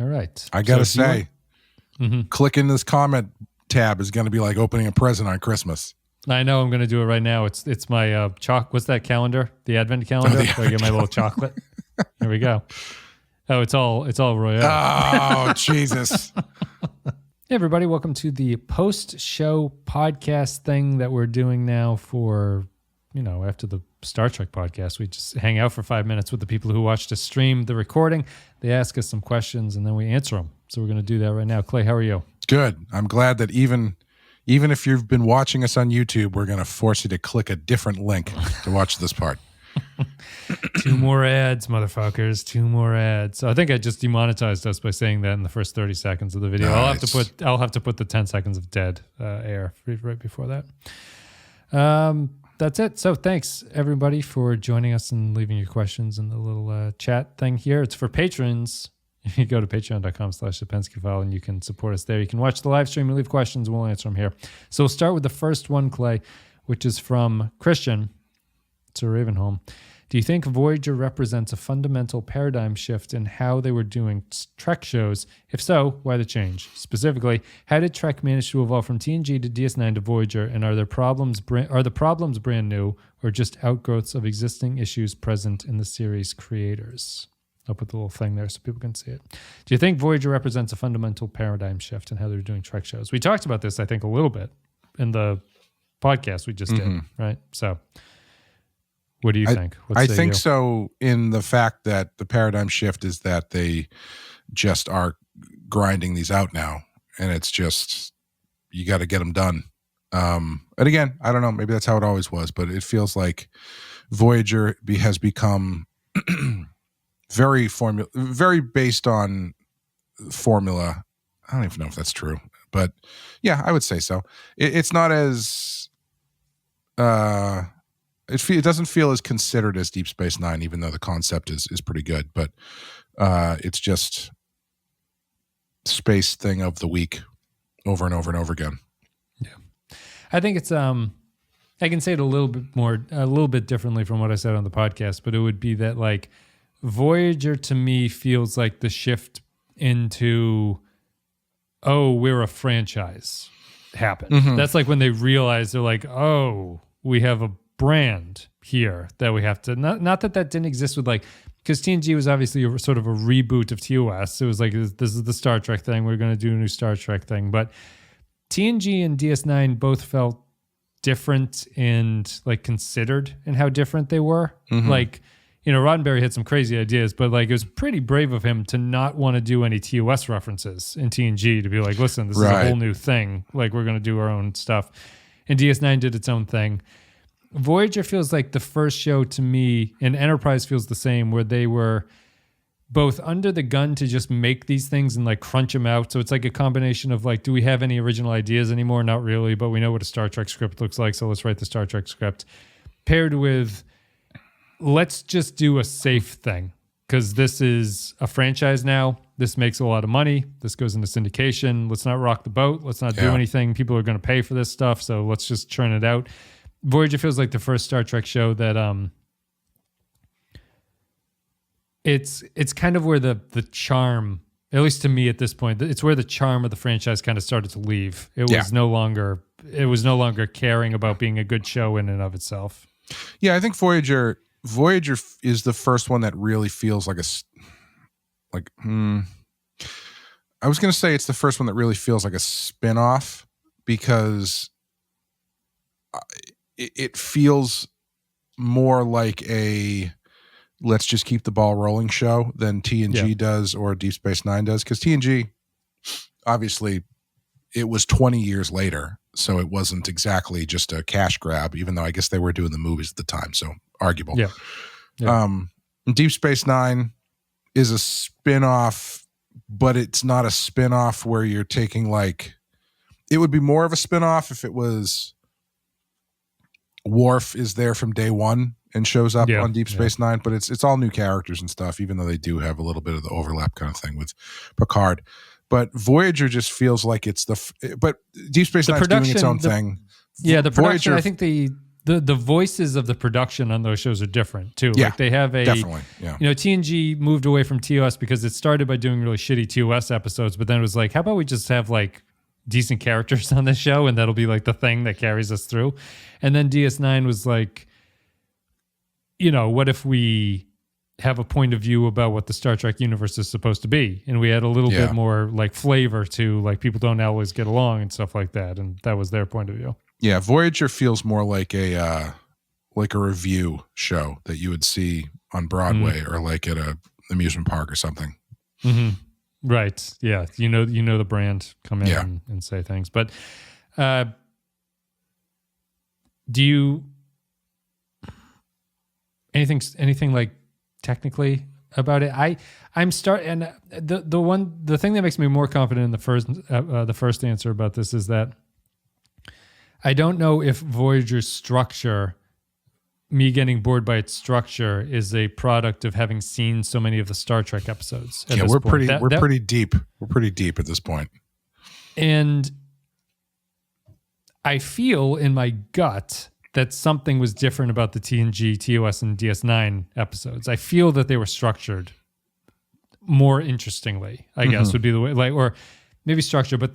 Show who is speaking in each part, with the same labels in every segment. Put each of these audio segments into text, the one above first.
Speaker 1: All right.
Speaker 2: I got to say, clicking this comment tab is going to be like opening a present on Christmas.
Speaker 1: I know I'm going to do it right now. It's my what's that calendar? The Advent calendar. Where I get my little chocolate. Here we go. Oh, it's all Royale.
Speaker 2: Oh, Jesus.
Speaker 1: Hey, everybody. Welcome to the post-show podcast thing that we're doing now for, after the Star Trek podcast. We just hang out for 5 minutes with the people who watch the stream, the recording. They ask us some questions, and then we answer them. So we're going to do that right now. Clay, how are you?
Speaker 2: Good. I'm glad that even if you've been watching us on YouTube, we're going to force you to click a different link to watch this part.
Speaker 1: 2 more ads, motherfuckers. 2 more ads. So I think I just demonetized us by saying that in the first 30 seconds of the video.
Speaker 2: Nice.
Speaker 1: I'll have to put the 10 seconds of dead air right before that. That's it. So thanks everybody for joining us and leaving your questions in the little chat thing here. It's for patrons. You go to patreon.com/the Pensky File and you can support us there. You can watch the live stream and leave questions and we'll answer them here. So we'll start with the first one, Clay, which is from Christian to Ravenholm. Do you think Voyager represents a fundamental paradigm shift in how they were doing Trek shows? If so, why the change? Specifically, how did Trek manage to evolve from TNG to DS9 to Voyager, and are the problems brand new or just outgrowths of existing issues present in the series creators? I'll put the little thing there so people can see it. Do you think Voyager represents a fundamental paradigm shift in how they're doing Trek shows? We talked about this, I think, a little bit in the podcast we just did, right? So what do you think?
Speaker 2: I think so, in the fact that the paradigm shift is that they just are grinding these out now, and it's just, you got to get them done. And again, I don't know, maybe that's how it always was, but it feels like Voyager has become very based on formula. I don't even know if that's true, but yeah, I would say so. It's not as it doesn't feel as considered as Deep Space Nine, even though the concept is pretty good. But it's just space thing of the week over and over and over again.
Speaker 1: Yeah, I think it's I can say it a little bit differently from what I said on the podcast, but it would be that like Voyager to me feels like the shift into, oh, we're a franchise happened. Mm-hmm. That's like when they realize they're like, oh, we have a brand here that we have to, not that didn't exist with like, because TNG was obviously sort of a reboot of TOS. It was like, this is the Star Trek thing. We're going to do a new Star Trek thing. But TNG and DS9 both felt different and like considered in how different they were. Mm-hmm. Like, Roddenberry had some crazy ideas, but like it was pretty brave of him to not want to do any TOS references in TNG, to be like, listen, this is a whole new thing. Like, we're going to do our own stuff. And DS9 did its own thing. Voyager feels like the first show to me, and Enterprise feels the same, where they were both under the gun to just make these things and like crunch them out. So it's like a combination of like, do we have any original ideas anymore? Not really, but we know what a Star Trek script looks like, so let's write the Star Trek script. Paired with, let's just do a safe thing, because this is a franchise now. This makes a lot of money. This goes into syndication. Let's not rock the boat. Let's not do anything. People are going to pay for this stuff, so let's just churn it out. Voyager feels like the first Star Trek show that it's kind of where the charm, at least to me at this point, it's where the charm of the franchise kind of started to leave. It was no longer caring about being a good show in and of itself.
Speaker 2: Yeah, I think Voyager is the first one that really feels like I was going to say it's the first one that really feels like a spin-off, because it feels more like a let's just keep the ball rolling show than TNG does or Deep Space Nine does. Because TNG, obviously, it was 20 years later, so it wasn't exactly just a cash grab, even though I guess they were doing the movies at the time, so arguable. Yeah. Deep Space Nine is a spin-off, but it's not a spin-off where you're taking like, it would be more of a spin-off if it was Worf is there from day one and shows up on Deep Space Nine, but it's all new characters and stuff, even though they do have a little bit of the overlap kind of thing with Picard. But Voyager just feels like it's but Deep Space Nine's doing its own thing.
Speaker 1: Yeah, the production, Voyager, I think the voices of the production on those shows are different too.
Speaker 2: Yeah,
Speaker 1: like they have
Speaker 2: definitely. Yeah.
Speaker 1: TNG moved away from TOS because it started by doing really shitty TOS episodes, but then it was like, how about we just have like decent characters on this show, and that'll be like the thing that carries us through. And then DS9 was like, what if we have a point of view about what the Star Trek universe is supposed to be, and we had a little bit more like flavor to like people don't always get along and stuff like that, and that was their point of view.
Speaker 2: Yeah, Voyager feels more like a review show that you would see on Broadway or like at a amusement park or something.
Speaker 1: Mm-hmm. Right. Yeah. You know the brand come in and say things, but do you anything like technically about it? I'm starting, and the thing that makes me more confident in the first answer about this is that I don't know if Voyager's structure, me getting bored by its structure, is a product of having seen so many of the Star Trek episodes.
Speaker 2: Yeah, we're pretty deep. We're pretty deep at this point.
Speaker 1: And I feel in my gut that something was different about the TNG, TOS, and DS9 episodes. I feel that they were structured more interestingly, I guess would be the way, or maybe structure, but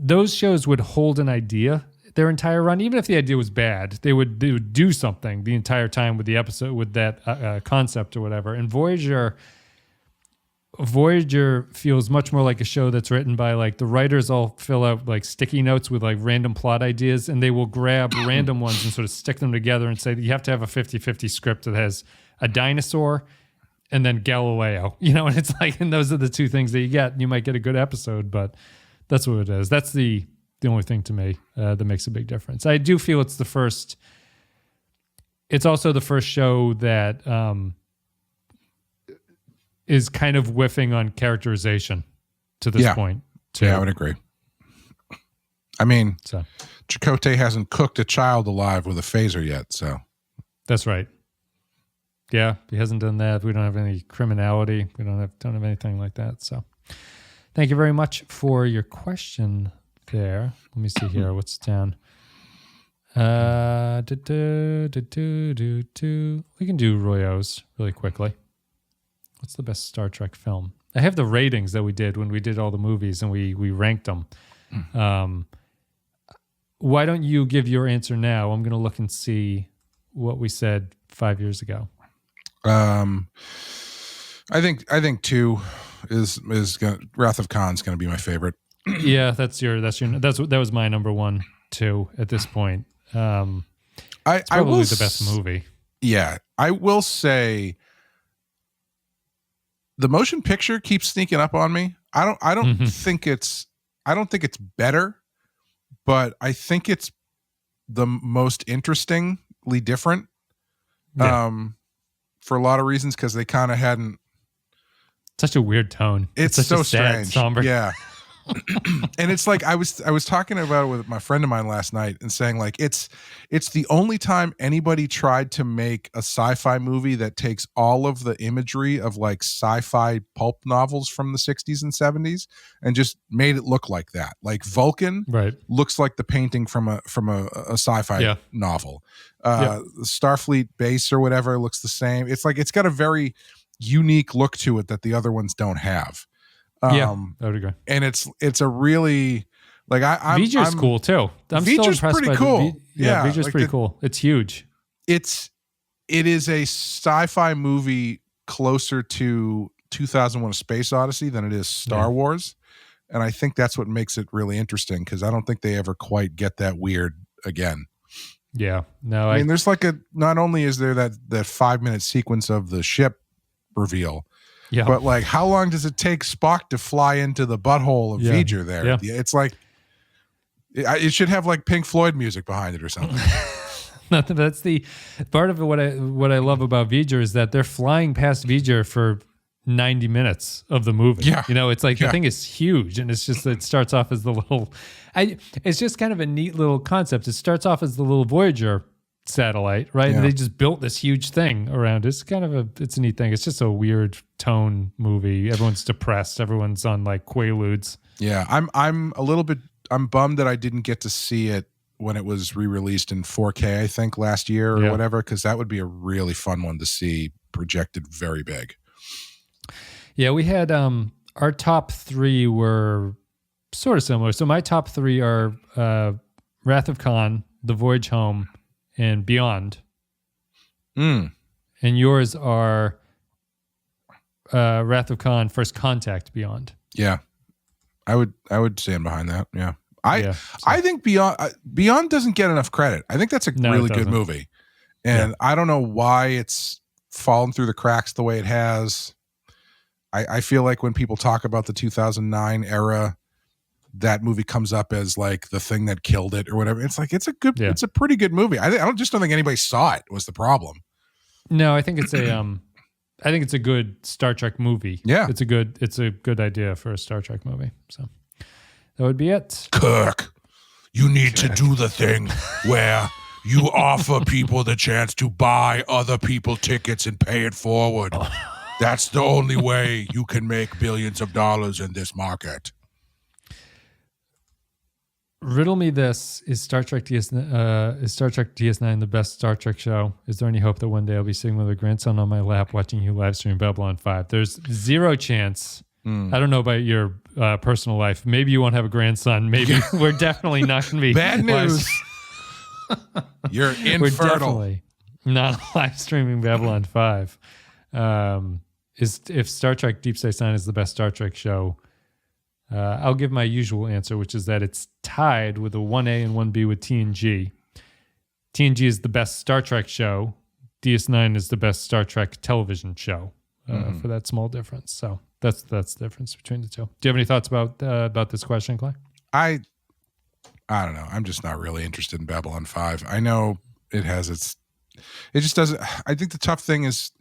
Speaker 1: those shows would hold an idea their entire run. Even if the idea was bad, they would do something the entire time with the episode, with that concept or whatever. And Voyager feels much more like a show that's written by like the writers all fill out like sticky notes with like random plot ideas, and they will grab random ones and sort of stick them together and say that you have to have a 50-50 script that has a dinosaur and then Galileo, and it's like, and those are the two things that you get. You might get a good episode, but that's what it is. That's the only thing to me that makes a big difference. I do feel it's also the first show that is kind of whiffing on characterization to this point. Too.
Speaker 2: Yeah, I would agree. I mean, Chakotay hasn't cooked a child alive with a phaser yet, so.
Speaker 1: That's right. Yeah, he hasn't done that. We don't have any criminality. We don't have anything like that, so. Thank you very much for your question there. Let me see here. What's down? We can do Royos really quickly. What's the best Star Trek film? I have the ratings that we did when we did all the movies and we ranked them. Why don't you give your answer now? I'm going to look and see what we said 5 years ago.
Speaker 2: I think 2 is gonna, Wrath of Khan's going to be my favorite.
Speaker 1: Yeah, that was my number 1 too at this point. It's probably the best movie.
Speaker 2: Yeah, I will say the motion picture keeps sneaking up on me. I don't think it's better, but I think it's the most interestingly different. For a lot of reasons, because they kind of hadn't.
Speaker 1: Such a weird tone.
Speaker 2: It's
Speaker 1: such
Speaker 2: so
Speaker 1: a sad,
Speaker 2: strange.
Speaker 1: somber.
Speaker 2: Yeah. And it's like I was talking about it with my friend of mine last night and saying like it's the only time anybody tried to make a sci-fi movie that takes all of the imagery of like sci-fi pulp novels from the 60s and 70s and just made it look like that. Like Vulcan looks like the painting from a sci-fi novel. Starfleet base or whatever looks the same. It's like it's got a very unique look to it that the other ones don't have.
Speaker 1: I would agree.
Speaker 2: And it's a really like
Speaker 1: Voyager's cool too. I'm still impressed
Speaker 2: pretty
Speaker 1: by
Speaker 2: cool.
Speaker 1: Voyager's
Speaker 2: like
Speaker 1: pretty cool. It's huge.
Speaker 2: It is a sci-fi movie closer to 2001: A Space Odyssey than it is Star Wars, and I think that's what makes it really interesting because I don't think they ever quite get that weird again.
Speaker 1: Yeah, no,
Speaker 2: I mean, there's like not only is there that 5-minute sequence of the ship reveal. Yeah, but like, how long does it take Spock to fly into the butthole of Voyager there? Yeah. It's like, it should have like Pink Floyd music behind it or something.
Speaker 1: That's the part of it. What I love about Voyager is that they're flying past Voyager for 90 minutes of the movie. Yeah, it's like the thing is huge, and it's just it starts off as the little. It's just kind of a neat little concept. It starts off as the little Voyager satellite, right? Yeah. And they just built this huge thing around it. It's kind of it's a neat thing. It's just a weird tone movie. Everyone's depressed. Everyone's on like Quaaludes.
Speaker 2: Yeah, I'm bummed that I didn't get to see it when it was re-released in 4K, I think last year or whatever, because that would be a really fun one to see projected very big.
Speaker 1: Yeah, we had our top 3 were sort of similar. So my top 3 are Wrath of Khan, The Voyage Home, and Beyond. And yours are Wrath of Khan, First Contact, Beyond.
Speaker 2: Yeah, I would stand behind that. Yeah, I think Beyond doesn't get enough credit. I think that's a really good movie, and I don't know why it's fallen through the cracks the way it has. I feel like when people talk about the 2009 era, that movie comes up as like the thing that killed it or whatever. It's like it's a pretty good movie. I don't think anybody saw it was the problem.
Speaker 1: No, I think it's a good Star Trek movie.
Speaker 2: Yeah,
Speaker 1: it's a good idea for a Star Trek movie. So that would be it.
Speaker 2: Kirk, you need to do the thing where you offer people the chance to buy other people tickets and pay it forward. That's the only way you can make billions of dollars in this market.
Speaker 1: Riddle me this: Is Star Trek DS9 the best Star Trek show? Is there any hope that one day I'll be sitting with a grandson on my lap watching you live stream Babylon 5? There's zero chance. I don't know about your personal life. Maybe you won't have a grandson. Maybe we're definitely not going to be.
Speaker 2: Bad news. You're infertile.
Speaker 1: We're definitely not live streaming Babylon 5. If Star Trek Deep Space Nine is the best Star Trek show, I'll give my usual answer, which is that it's tied with a 1A and 1B with TNG. TNG is the best Star Trek show. DS9 is the best Star Trek television show for that small difference. So that's the difference between the two. Do you have any thoughts about this question, Clay?
Speaker 2: I don't know. I'm just not really interested in Babylon 5. I know it just doesn't. I think the tough thing is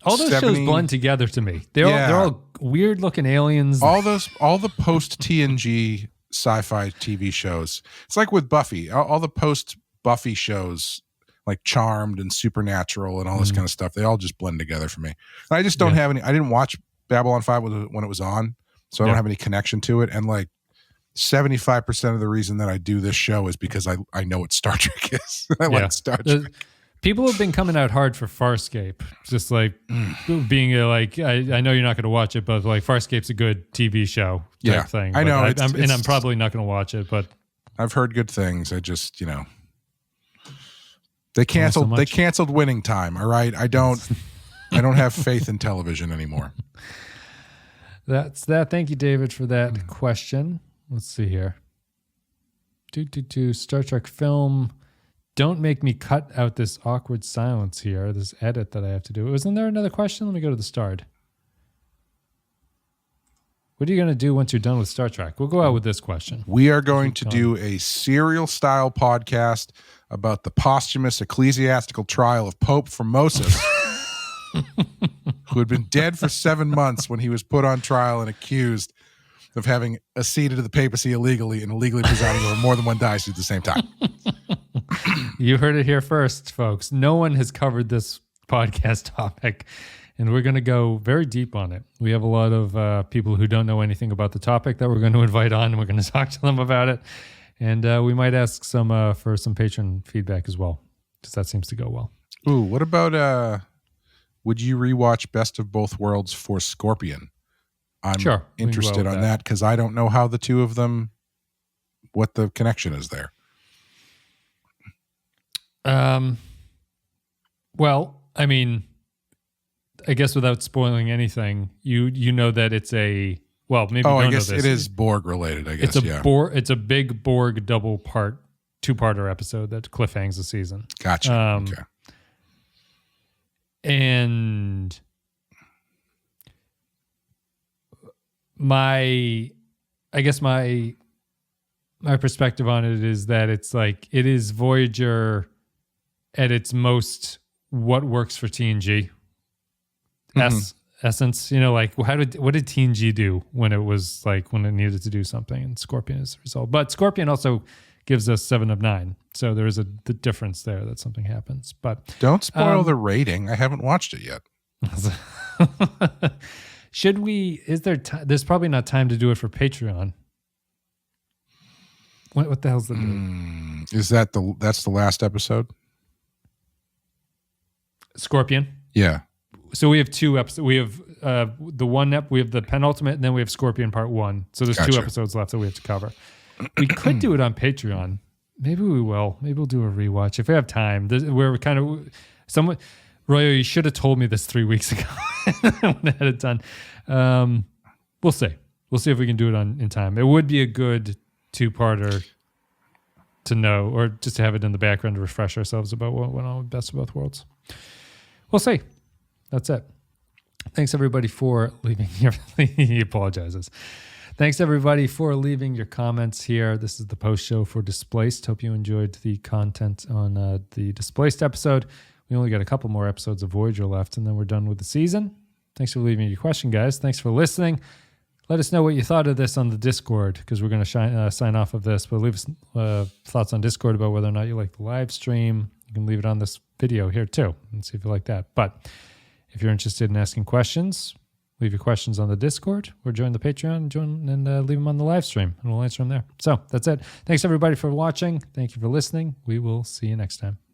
Speaker 1: all those shows blend together to me. They're all weird looking aliens.
Speaker 2: All the post TNG sci-fi TV shows. It's like with Buffy. All the post Buffy shows, like Charmed and Supernatural and all this kind of stuff. They all just blend together for me. I just don't have any. I didn't watch Babylon 5 when it was on, so I don't have any connection to it. And like 75% of the reason that I do this show is because I know what Star Trek is. I like Star Trek.
Speaker 1: People have been coming out hard for Farscape, just like being like, I know you're not going to watch it, but like Farscape's a good TV show type thing.
Speaker 2: I know.
Speaker 1: I'm probably not going to watch it, but
Speaker 2: I've heard good things. I just, they canceled Winning Time. All right. I don't have faith in television anymore.
Speaker 1: That's that. Thank you, David, for that question. Let's see here. Star Trek film. Don't make me cut out this awkward silence here, this edit that I have to do. Wasn't there another question? Let me go to the start. What are you going to do once you're done with Star Trek? We'll go out with this question.
Speaker 2: We are going to do a serial-style podcast about the posthumous ecclesiastical trial of Pope Formosus, who had been dead for 7 months when he was put on trial and accused of having acceded to the papacy illegally and illegally presiding over more than one diocese at the same time.
Speaker 1: You heard it here first, folks. No one has covered this podcast topic, and we're going to go very deep on it. We have a lot of people who don't know anything about the topic that we're going to invite on, and we're going to talk to them about it. And we might ask for some patron feedback as well, because that seems to go well.
Speaker 2: Ooh, what about would you rewatch Best of Both Worlds for Scorpion? I'm interested on that because I don't know how the two of them, what the connection is there.
Speaker 1: Well, I mean, I guess without spoiling anything, you know that it's maybe
Speaker 2: I guess it is Borg related, I guess.
Speaker 1: It's a big Borg two-parter episode that cliffhangs the season.
Speaker 2: Gotcha. Okay.
Speaker 1: And my perspective on it is that it's like it is Voyager at its most what works for TNG essence. Like what did TNG do when it needed to do something, and Scorpion is the result. But Scorpion also gives us 7 of 9, so there is the difference there that something happens. But
Speaker 2: don't spoil the rating. I haven't watched it yet.
Speaker 1: Should we? Is there? There's probably not time to do it for Patreon. What the hell's the date?
Speaker 2: Is that's the last episode?
Speaker 1: Scorpion.
Speaker 2: Yeah.
Speaker 1: So we have 2 episodes. We have we have the penultimate, and then we have Scorpion Part 1. So there's 2 episodes left that we have to cover. We could do it on Patreon. Maybe we will. Maybe we'll do a rewatch if we have time. We're kind of someone. Royo, you should have told me this 3 weeks ago. I would have had it done. We'll see. We'll see if we can do it in time. It would be a good 2-parter to know, or just to have it in the background to refresh ourselves about what went on with Best of Both Worlds. We'll see. That's it. Thanks everybody for leaving your. He apologizes. Thanks everybody for leaving your comments here. This is the post show for Displaced. Hope you enjoyed the content on the Displaced episode. We only got a couple more episodes of Voyager left, and then we're done with the season. Thanks for leaving your question, guys. Thanks for listening. Let us know what you thought of this on the Discord, because we're going to sign off of this. But leave us thoughts on Discord about whether or not you like the live stream. You can leave it on this video here too, and see if you like that. But if you're interested in asking questions, leave your questions on the Discord, or join the Patreon and leave them on the live stream, and we'll answer them there. So that's it. Thanks everybody for watching. Thank you for listening. We will see you next time.